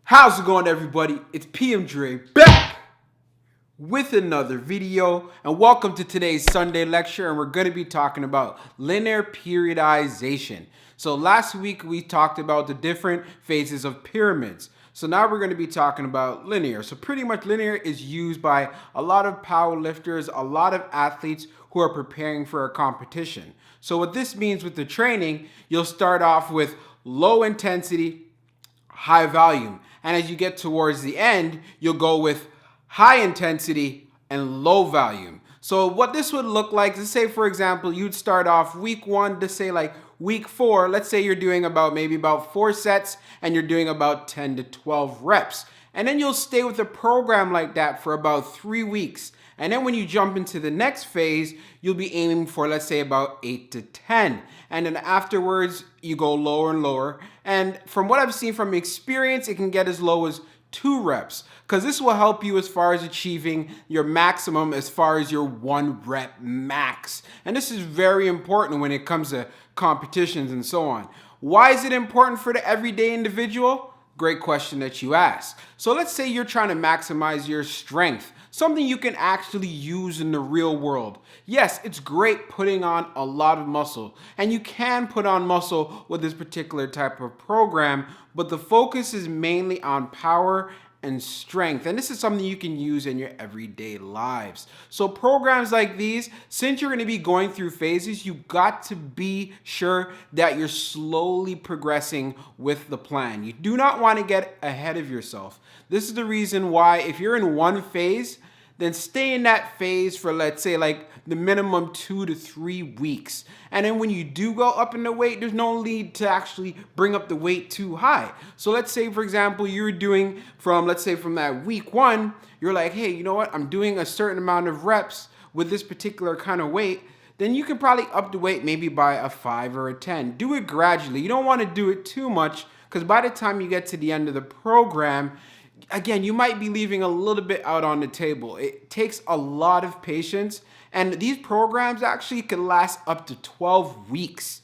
How's it going, everybody? It's PMdre back with another video, and welcome to today's Sunday lecture, and we're going to be talking about linear periodization. So last week we talked about the different phases of pyramids. So now we're going to be talking about linear. So pretty much linear is used by a lot of power lifters, a lot of athletes who are preparing for a competition. So what this means with the training, you'll start off with low intensity, high volume. And as you get towards the end, you'll go with high intensity and low volume. So what this would look like, let's say for example, you'd start off week 1 to say like week 4, let's say you're doing maybe about 4 sets and you're doing about 10 to 12 reps. And then you'll stay with a program like that for about 3 weeks. And then when you jump into the next phase, you'll be aiming for, let's say, about 8 to 10. And then afterwards, you go lower and lower. And from what I've seen from experience, it can get as low as 2 reps, because this will help you as far as achieving your maximum as far as your 1 rep max. And this is very important when it comes to competitions and so on. Why is it important for the everyday individual? Great question that you ask. So let's say you're trying to maximize your strength, something you can actually use in the real world. Yes, it's great putting on a lot of muscle, and you can put on muscle with this particular type of program, but the focus is mainly on power and strength. And this is something you can use in your everyday lives. So programs like these, since you're going to be going through phases, you got to be sure that you're slowly progressing with the plan. You do not want to get ahead of yourself. This is the reason why if you're in one phase, then stay in that phase for, let's say, like the minimum 2 to 3 weeks. And then when you do go up in the weight, there's no need to actually bring up the weight too high. So let's say, for example, you're doing from that week 1, you're like, hey, you know what? I'm doing a certain amount of reps with this particular kind of weight. Then you can probably up the weight maybe by a 5 or a 10. Do it gradually. You don't want to do it too much, because by the time you get to the end of the program, again, you might be leaving a little bit out on the table. It takes a lot of patience, and these programs actually can last up to 12 weeks.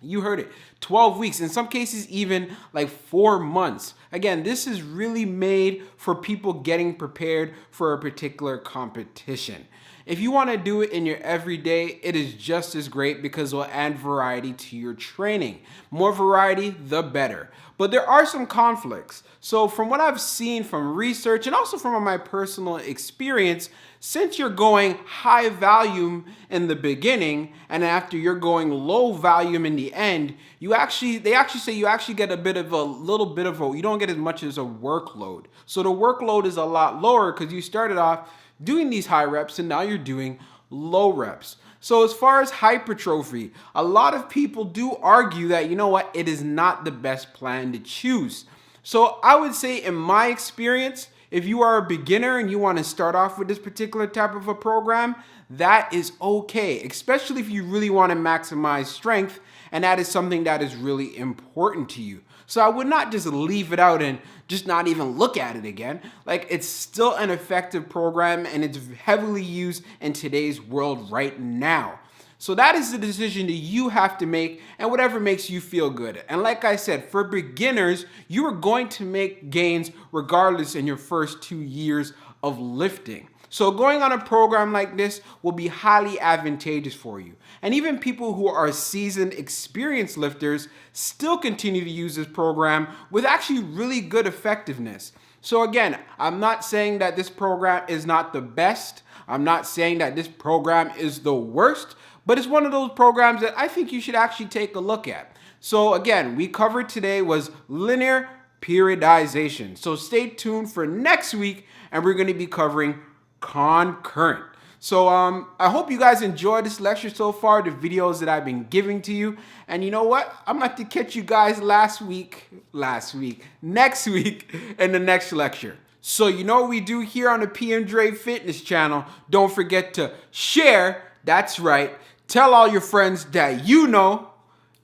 You heard it, 12 weeks. In some cases, even like 4 months. Again, this is really made for people getting prepared for a particular competition. If you want to do it in your everyday, it is just as great because it will add variety to your training. More variety, the better. But there are some conflicts. So from what I've seen from research and also from my personal experience, since you're going high volume in the beginning and after you're going low volume in the end, they actually say you actually get you don't get as much as a workload. So the workload is a lot lower because you started off doing these high reps and now you're doing low reps. So as far as hypertrophy, a lot of people do argue that, you know what, it is not the best plan to choose. So I would say in my experience, if you are a beginner and you want to start off with this particular type of a program, that is okay, especially if you really want to maximize strength and that is something that is really important to you. So I would not just leave it out and just not even look at it again. Like, it's still an effective program and it's heavily used in today's world right now. So that is the decision that you have to make, and whatever makes you feel good. And like I said, for beginners, you are going to make gains regardless in your first 2 years of lifting. So going on a program like this will be highly advantageous for you. And even people who are seasoned, experienced lifters still continue to use this program with actually really good effectiveness. So again, I'm not saying that this program is not the best. I'm not saying that this program is the worst, but it's one of those programs that I think you should actually take a look at. So again, we covered today was linear periodization. So stay tuned for next week, and we're going to be covering concurrent. So I hope you guys enjoyed this lecture so far, the videos that I've been giving to you. And you know what? I'm going to have to catch you guys next week in the next lecture. So you know what we do here on the PMdre Fitness channel. Don't forget to share. That's right. Tell all your friends that you know,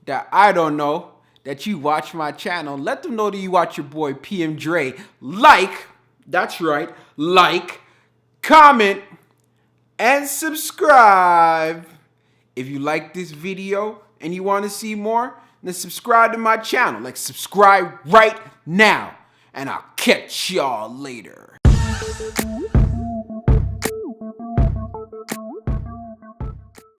that I don't know, that you watch my channel. Let them know that you watch your boy PMdre. That's right, comment, and subscribe. If you like this video and you want to see more, then subscribe to my channel. Like, subscribe right now. And I'll catch y'all later.